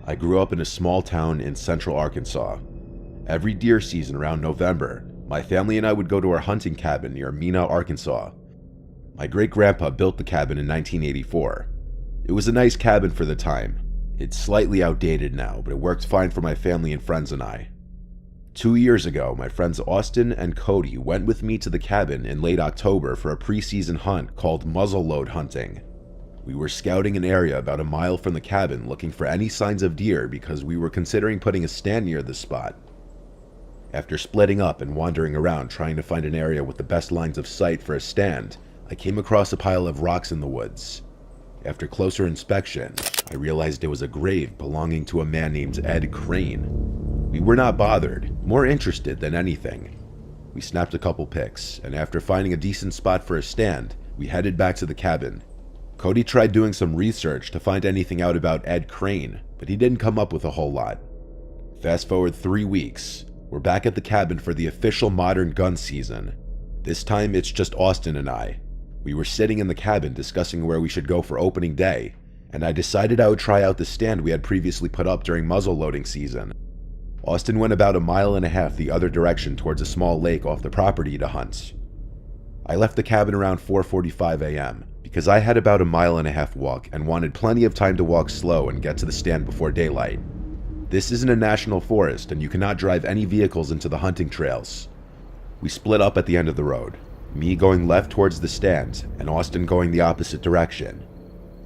I grew up in a small town in central Arkansas. Every deer season around November, my family and I would go to our hunting cabin near Mena, Arkansas. My great-grandpa built the cabin in 1984. It was a nice cabin for the time. It's slightly outdated now, but it worked fine for my family and friends and I. 2 years ago, my friends Austin and Cody went with me to the cabin in late October for a preseason hunt called muzzleload hunting. We were scouting an area about a mile from the cabin looking for any signs of deer because we were considering putting a stand near the spot. After splitting up and wandering around trying to find an area with the best lines of sight for a stand, I came across a pile of rocks in the woods. After closer inspection, I realized it was a grave belonging to a man named Ed Crane. We were not bothered, more interested than anything. We snapped a couple pics, and after finding a decent spot for a stand, we headed back to the cabin. Cody tried doing some research to find anything out about Ed Crane, but he didn't come up with a whole lot. Fast forward 3 weeks, we're back at the cabin for the official modern gun season. This time it's just Austin and I. We were sitting in the cabin discussing where we should go for opening day, and I decided I would try out the stand we had previously put up during muzzleloading season. Austin went about 1.5 miles the other direction towards a small lake off the property to hunt. I left the cabin around 4:45 a.m. because I had about 1.5 miles walk and wanted plenty of time to walk slow and get to the stand before daylight. This isn't a national forest and you cannot drive any vehicles into the hunting trails. We split up at the end of the road, me going left towards the stand and Austin going the opposite direction.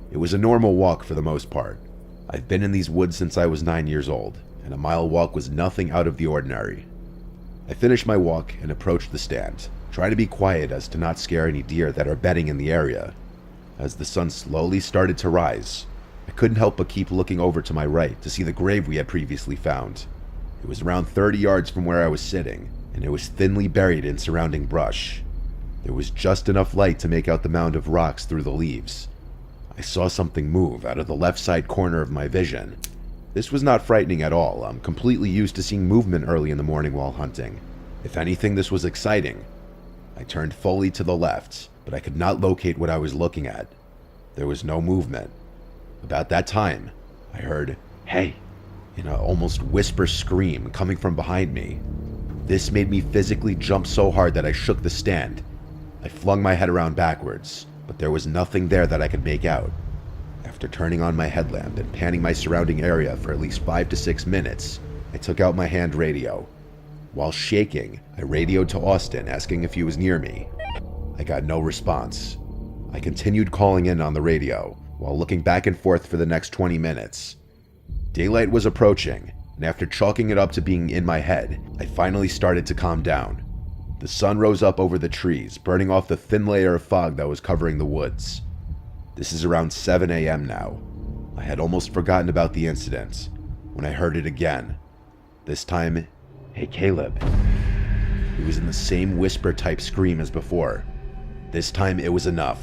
It was a normal walk for the most part. I've been in these woods since I was 9 years old, and a mile walk was nothing out of the ordinary. I finished my walk and approached the stand, trying to be quiet as to not scare any deer that are bedding in the area. As the sun slowly started to rise, I couldn't help but keep looking over to my right to see the grave we had previously found. It was around 30 yards from where I was sitting, and it was thinly buried in surrounding brush. There was just enough light to make out the mound of rocks through the leaves. I saw something move out of the left side corner of my vision. This was not frightening at all. I'm completely used to seeing movement early in the morning while hunting. If anything, this was exciting. I turned fully to the left, but I could not locate what I was looking at. There was no movement. About that time, I heard, "Hey," in an almost whisper scream coming from behind me. This made me physically jump so hard that I shook the stand. I flung my head around backwards, but there was nothing there that I could make out. After turning on my headlamp and panning my surrounding area for at least 5 to 6 minutes, I took out my hand radio. While shaking, I radioed to Austin asking if he was near me. I got no response. I continued calling in on the radio, while looking back and forth for the next 20 minutes. Daylight was approaching, and after chalking it up to being in my head, I finally started to calm down. The sun rose up over the trees, burning off the thin layer of fog that was covering the woods. This is around 7 a.m. now. I had almost forgotten about the incident when I heard it again. This time, "Hey Caleb." It was in the same whisper-type scream as before. This time it was enough.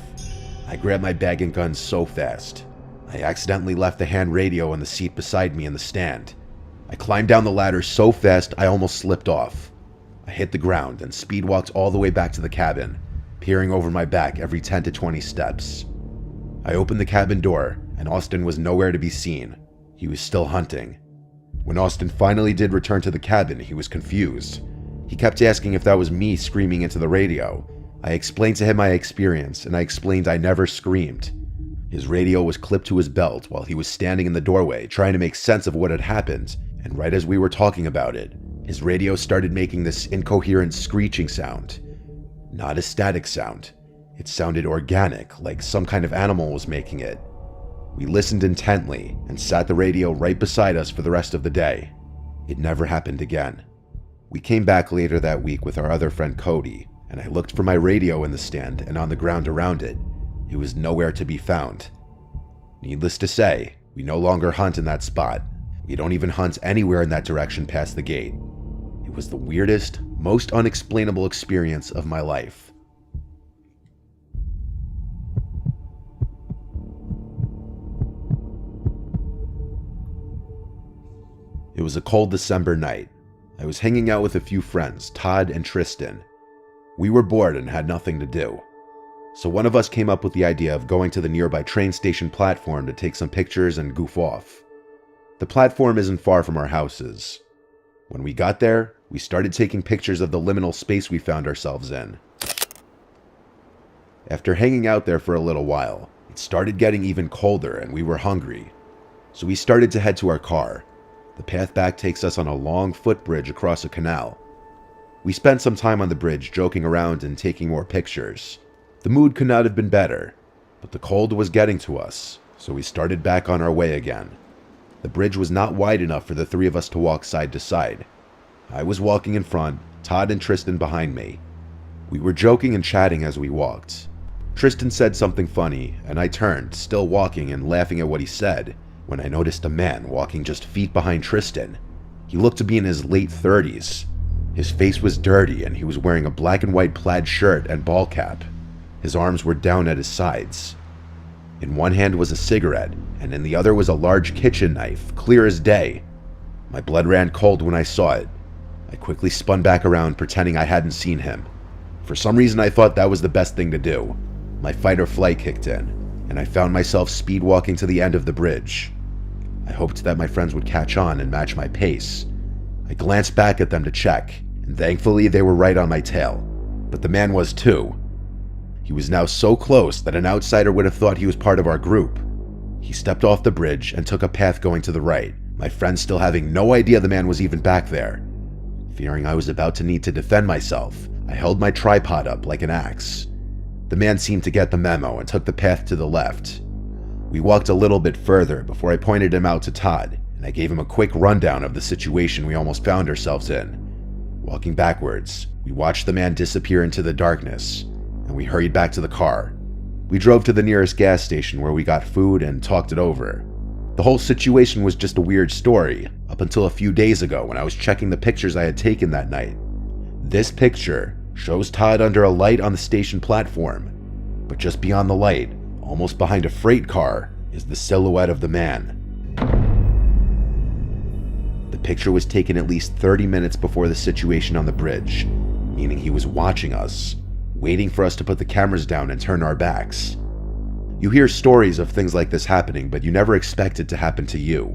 I grabbed my bag and gun so fast. I accidentally left the hand radio on the seat beside me in the stand. I climbed down the ladder so fast I almost slipped off. I hit the ground and speed walked all the way back to the cabin, peering over my back every 10 to 20 steps. I opened the cabin door, and Austin was nowhere to be seen. He was still hunting. When Austin finally did return to the cabin, he was confused. He kept asking if that was me screaming into the radio. I explained to him my experience, and I explained I never screamed. His radio was clipped to his belt while he was standing in the doorway trying to make sense of what had happened, and right as we were talking about it, his radio started making this incoherent screeching sound. Not a static sound. It sounded organic, like some kind of animal was making it. We listened intently and sat the radio right beside us for the rest of the day. It never happened again. We came back later that week with our other friend Cody, and I looked for my radio in the stand and on the ground around it. It was nowhere to be found. Needless to say, we no longer hunt in that spot. We don't even hunt anywhere in that direction past the gate. It was the weirdest, most unexplainable experience of my life. It was a cold December night. I was hanging out with a few friends, Todd and Tristan. We were bored and had nothing to do. So one of us came up with the idea of going to the nearby train station platform to take some pictures and goof off. The platform isn't far from our houses. When we got there, we started taking pictures of the liminal space we found ourselves in. After hanging out there for a little while, it started getting even colder and we were hungry. So we started to head to our car. The path back takes us on a long footbridge across a canal. We spent some time on the bridge joking around and taking more pictures. The mood could not have been better, but the cold was getting to us, so we started back on our way again. The bridge was not wide enough for the three of us to walk side to side. I was walking in front, Todd and Tristan behind me. We were joking and chatting as we walked. Tristan said something funny, and I turned, still walking and laughing at what he said, when I noticed a man walking just feet behind Tristan. He looked to be in his late 30s. His face was dirty and he was wearing a black and white plaid shirt and ball cap. His arms were down at his sides. In one hand was a cigarette, and in the other was a large kitchen knife, clear as day. My blood ran cold when I saw it. I quickly spun back around, pretending I hadn't seen him. For some reason I thought that was the best thing to do. My fight or flight kicked in, and I found myself speed walking to the end of the bridge. I hoped that my friends would catch on and match my pace. I glanced back at them to check, and thankfully they were right on my tail. But the man was too. He was now so close that an outsider would have thought he was part of our group. He stepped off the bridge and took a path going to the right, my friends still having no idea the man was even back there. Fearing I was about to need to defend myself, I held my tripod up like an axe. The man seemed to get the memo and took the path to the left. We walked a little bit further before I pointed him out to Todd, and I gave him a quick rundown of the situation we almost found ourselves in. Walking backwards, we watched the man disappear into the darkness, and we hurried back to the car. We drove to the nearest gas station where we got food and talked it over. The whole situation was just a weird story, up until a few days ago when I was checking the pictures I had taken that night. This picture shows Todd under a light on the station platform, but just beyond the light, almost behind a freight car, is the silhouette of the man. The picture was taken at least 30 minutes before the situation on the bridge, meaning he was watching us, waiting for us to put the cameras down and turn our backs. You hear stories of things like this happening, but you never expect it to happen to you.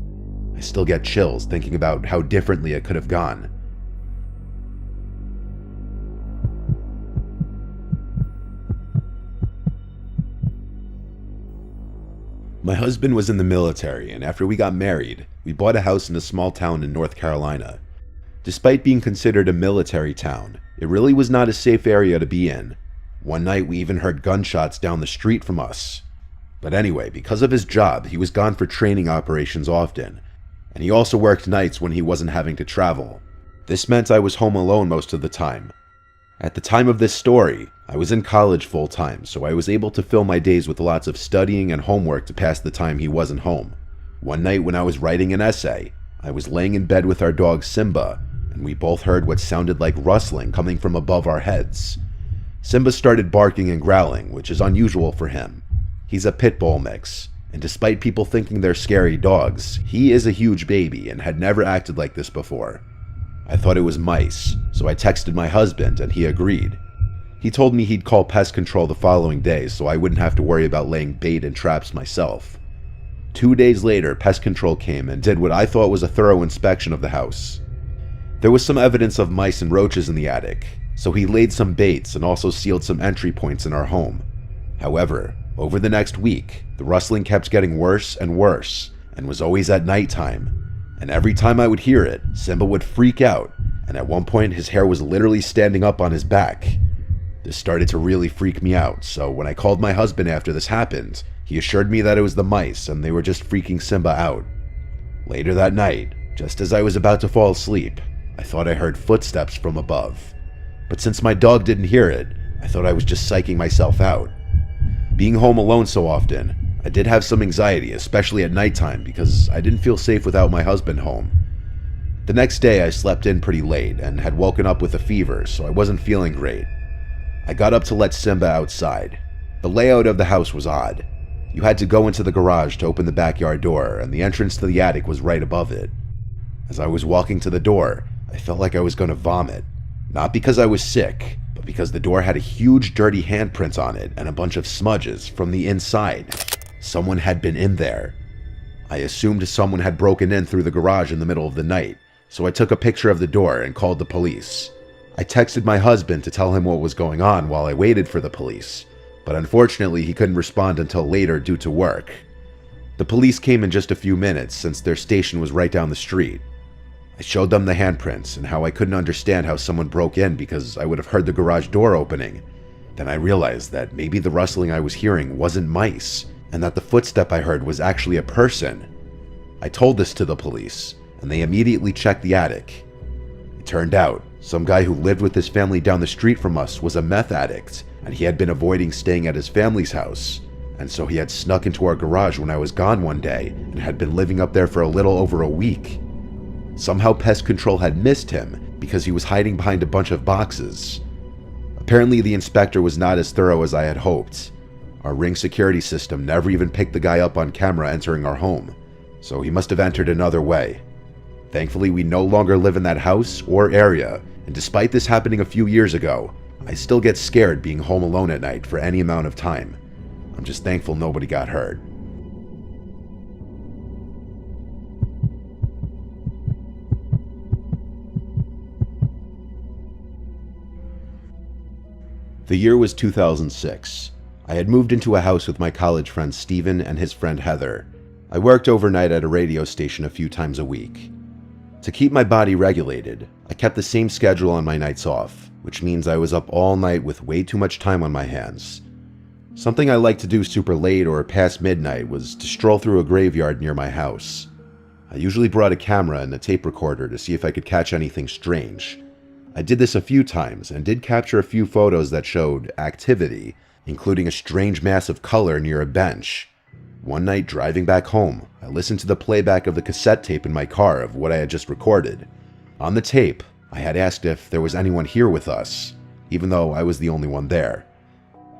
I still get chills thinking about how differently it could have gone. My husband was in the military, and after we got married, we bought a house in a small town in North Carolina. Despite being considered a military town, it really was not a safe area to be in. One night we even heard gunshots down the street from us. But anyway, because of his job, he was gone for training operations often, and he also worked nights when he wasn't having to travel. This meant I was home alone most of the time. At the time of this story, I was in college full-time, so I was able to fill my days with lots of studying and homework to pass the time he wasn't home. One night when I was writing an essay, I was laying in bed with our dog Simba, and we both heard what sounded like rustling coming from above our heads. Simba started barking and growling, which is unusual for him. He's a pit bull mix, and despite people thinking they're scary dogs, he is a huge baby and had never acted like this before. I thought it was mice, so I texted my husband and he agreed. He told me he'd call pest control the following day so I wouldn't have to worry about laying bait and traps myself. 2 days later, pest control came and did what I thought was a thorough inspection of the house. There was some evidence of mice and roaches in the attic, so he laid some baits and also sealed some entry points in our home. However, over the next week, the rustling kept getting worse and worse, and was always at nighttime. And every time I would hear it, Simba would freak out, and at one point his hair was literally standing up on his back. This started to really freak me out, so when I called my husband after this happened, he assured me that it was the mice and they were just freaking Simba out. Later that night, just as I was about to fall asleep, I thought I heard footsteps from above. But since my dog didn't hear it, I thought I was just psyching myself out. Being home alone so often, I did have some anxiety, especially at nighttime, because I didn't feel safe without my husband home. The next day I slept in pretty late and had woken up with a fever, so I wasn't feeling great. I got up to let Simba outside. The layout of the house was odd. You had to go into the garage to open the backyard door, and the entrance to the attic was right above it. As I was walking to the door, I felt like I was going to vomit. Not because I was sick, but because the door had a huge dirty handprint on it and a bunch of smudges from the inside. Someone had been in there. I assumed someone had broken in through the garage in the middle of the night, so I took a picture of the door and called the police. I texted my husband to tell him what was going on while I waited for the police, but unfortunately he couldn't respond until later due to work. The police came in just a few minutes since their station was right down the street. I showed them the handprints and how I couldn't understand how someone broke in because I would have heard the garage door opening. Then I realized that maybe the rustling I was hearing wasn't mice, and that the footstep I heard was actually a person. I told this to the police, and they immediately checked the attic. It turned out, some guy who lived with his family down the street from us was a meth addict, and he had been avoiding staying at his family's house, and so he had snuck into our garage when I was gone one day and had been living up there for a little over a week. Somehow pest control had missed him because he was hiding behind a bunch of boxes. Apparently the inspector was not as thorough as I had hoped. Our Ring security system never even picked the guy up on camera entering our home, so he must have entered another way. Thankfully, we no longer live in that house or area, and despite this happening a few years ago, I still get scared being home alone at night for any amount of time. I'm just thankful nobody got hurt. The year was 2006. I had moved into a house with my college friend Steven and his friend Heather. I worked overnight at a radio station a few times a week. To keep my body regulated, I kept the same schedule on my nights off, which means I was up all night with way too much time on my hands. Something I liked to do super late or past midnight was to stroll through a graveyard near my house. I usually brought a camera and a tape recorder to see if I could catch anything strange. I did this a few times and did capture a few photos that showed activity, including a strange mass of color near a bench. One night driving back home, I listened to the playback of the cassette tape in my car of what I had just recorded. On the tape, I had asked if there was anyone here with us, even though I was the only one there.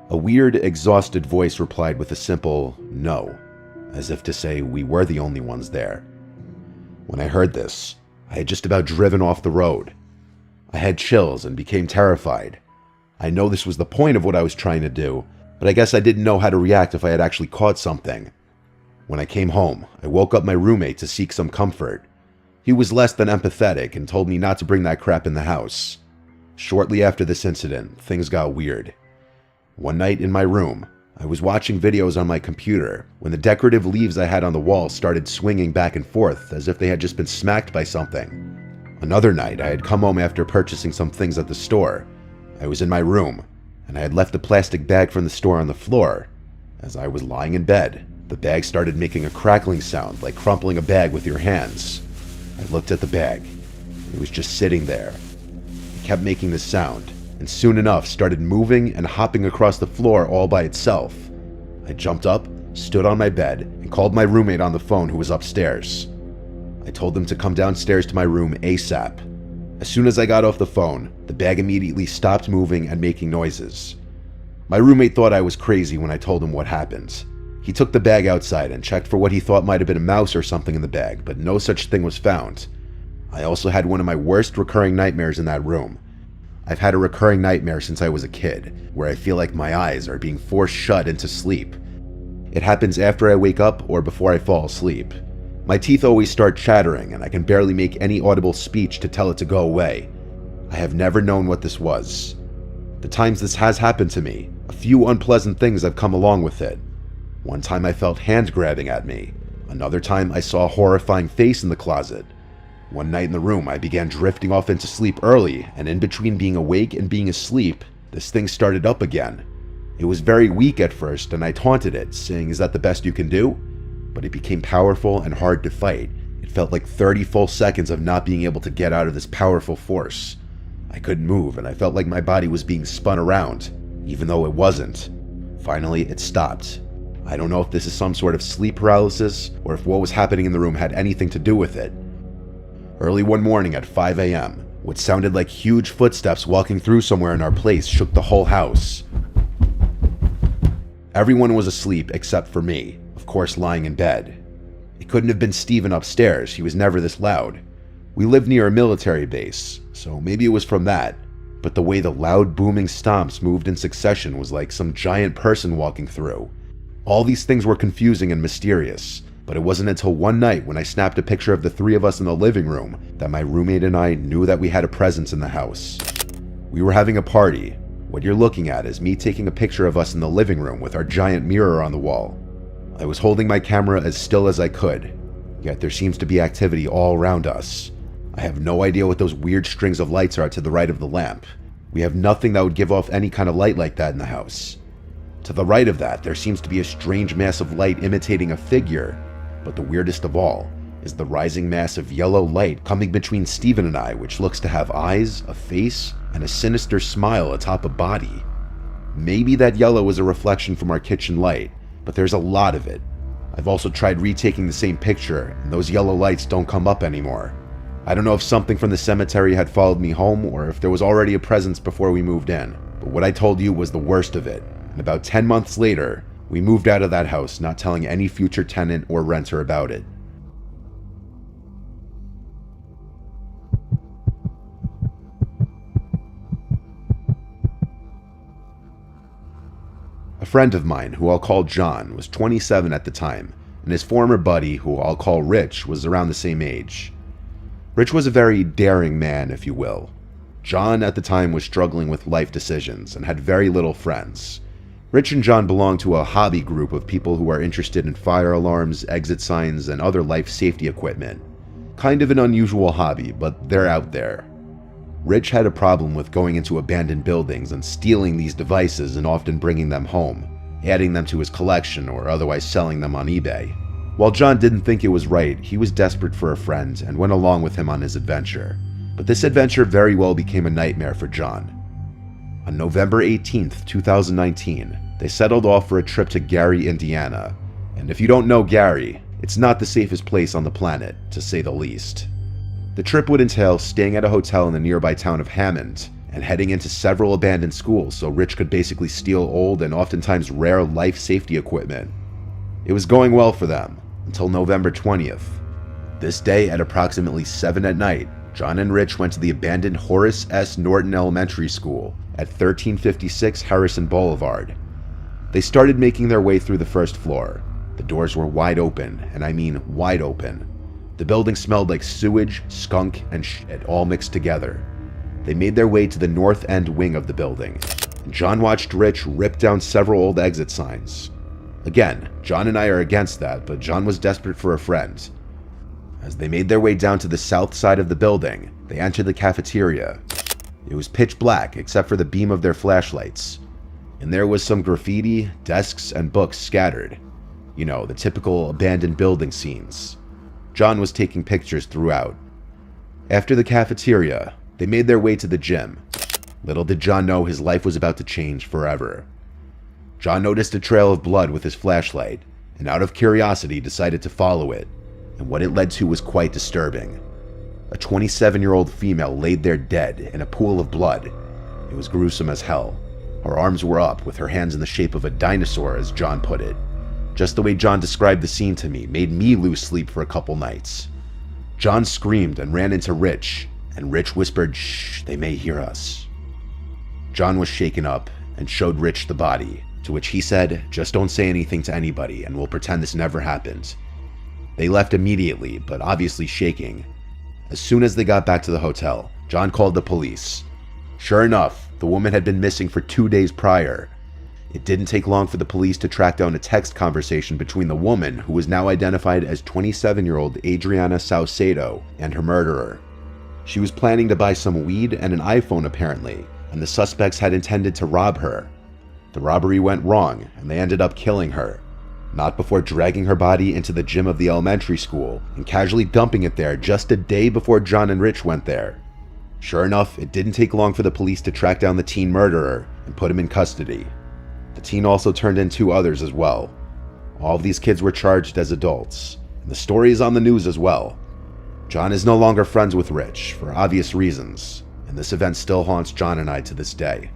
A weird, exhausted voice replied with a simple no, as if to say we were the only ones there. When I heard this, I had just about driven off the road. I had chills and became terrified. I know this was the point of what I was trying to do, but I guess I didn't know how to react if I had actually caught something. When I came home, I woke up my roommate to seek some comfort. He was less than empathetic and told me not to bring that crap in the house. Shortly after this incident, things got weird. One night in my room, I was watching videos on my computer when the decorative leaves I had on the wall started swinging back and forth as if they had just been smacked by something. Another night, I had come home after purchasing some things at the store. I was in my room, and I had left a plastic bag from the store on the floor. As I was lying in bed, the bag started making a crackling sound like crumpling a bag with your hands. I looked at the bag. It was just sitting there. It kept making this sound, and soon enough started moving and hopping across the floor all by itself. I jumped up, stood on my bed, and called my roommate on the phone who was upstairs. I told him to come downstairs to my room ASAP. As soon as I got off the phone, the bag immediately stopped moving and making noises. My roommate thought I was crazy when I told him what happened. He took the bag outside and checked for what he thought might have been a mouse or something in the bag, but no such thing was found. I also had one of my worst recurring nightmares in that room. I've had a recurring nightmare since I was a kid, where I feel like my eyes are being forced shut into sleep. It happens after I wake up or before I fall asleep. My teeth always start chattering and I can barely make any audible speech to tell it to go away. I have never known what this was. The times this has happened to me, a few unpleasant things have come along with it. One time I felt hands grabbing at me. Another time I saw a horrifying face in the closet. One night in the room I began drifting off into sleep early, and in between being awake and being asleep, this thing started up again. It was very weak at first and I taunted it, saying, "Is that the best you can do?" But it became powerful and hard to fight. It felt like 30 full seconds of not being able to get out of this powerful force. I couldn't move and I felt like my body was being spun around, even though it wasn't. Finally, it stopped. I don't know if this is some sort of sleep paralysis or if what was happening in the room had anything to do with it. Early one morning at 5 a.m., what sounded like huge footsteps walking through somewhere in our place shook the whole house. Everyone was asleep except for me, of course lying in bed. It couldn't have been Steven upstairs, he was never this loud. We lived near a military base, so maybe it was from that, but the way the loud booming stomps moved in succession was like some giant person walking through. All these things were confusing and mysterious, But it wasn't until one night when I snapped a picture of the three of us in the living room that my roommate and I knew that we had a presence in the house. We were having a party. What you're looking at is me taking a picture of us in the living room with our giant mirror on the wall. I was holding my camera as still as I could, yet there seems to be activity all around us. I have no idea what those weird strings of lights are to the right of the lamp. We have nothing that would give off any kind of light like that in the house. To the right of that, there seems to be a strange mass of light imitating a figure, but the weirdest of all is the rising mass of yellow light coming between Steven and I, which looks to have eyes, a face, and a sinister smile atop a body. Maybe that yellow was a reflection from our kitchen light, but there's a lot of it. I've also tried retaking the same picture, and those yellow lights don't come up anymore. I don't know if something from the cemetery had followed me home or if there was already a presence before we moved in, but what I told you was the worst of it, and about 10 months later, we moved out of that house, not telling any future tenant or renter about it. A friend of mine, who I'll call John, was 27 at the time, and his former buddy, who I'll call Rich, was around the same age. Rich was a very daring man, if you will. John at the time was struggling with life decisions and had very little friends. Rich and John belong to a hobby group of people who are interested in fire alarms, exit signs, and other life safety equipment. Kind of an unusual hobby, but they're out there. Rich had a problem with going into abandoned buildings and stealing these devices and often bringing them home, adding them to his collection or otherwise selling them on eBay. While John didn't think it was right, he was desperate for a friend and went along with him on his adventure. But this adventure very well became a nightmare for John. On November 18th, 2019, they settled off for a trip to Gary, Indiana. And if you don't know Gary, it's not the safest place on the planet, to say the least. The trip would entail staying at a hotel in the nearby town of Hammond and heading into several abandoned schools so Rich could basically steal old and oftentimes rare life safety equipment. It was going well for them until November 20th. This day at approximately 7 at night, John and Rich went to the abandoned Horace S. Norton Elementary School at 1356 Harrison Boulevard. They started making their way through the first floor. The doors were wide open, and I mean wide open. The building smelled like sewage, skunk, and shit all mixed together. They made their way to the north end wing of the building, and John watched Rich rip down several old exit signs. Again, John and I are against that, but John was desperate for a friend. As they made their way down to the south side of the building, they entered the cafeteria. It was pitch black except for the beam of their flashlights. And there was some graffiti, desks, and books scattered. You know, the typical abandoned building scenes. John was taking pictures throughout. After the cafeteria, they made their way to the gym. Little did John know his life was about to change forever. John noticed a trail of blood with his flashlight, and out of curiosity decided to follow it, and what it led to was quite disturbing. A 27-year-old female laid there dead in a pool of blood. It was gruesome as hell. Her arms were up, with her hands in the shape of a dinosaur, as John put it. Just the way John described the scene to me made me lose sleep for a couple nights. John screamed and ran into Rich, and Rich whispered, "Shh, they may hear us." John was shaken up and showed Rich the body, to which he said, "Just don't say anything to anybody and we'll pretend this never happened." They left immediately, but obviously shaking. As soon as they got back to the hotel, John called the police. Sure enough, the woman had been missing for 2 days prior. It didn't take long for the police to track down a text conversation between the woman, who was now identified as 27-year-old Adriana Saucedo, and her murderer. She was planning to buy some weed and an iPhone apparently, and the suspects had intended to rob her. The robbery went wrong, and they ended up killing her. Not before dragging her body into the gym of the elementary school and casually dumping it there just a day before John and Rich went there. Sure enough, it didn't take long for the police to track down the teen murderer and put him in custody. The teen also turned in 2 others as well. All of these kids were charged as adults, and the story is on the news as well. John is no longer friends with Rich, for obvious reasons, and this event still haunts John and I to this day.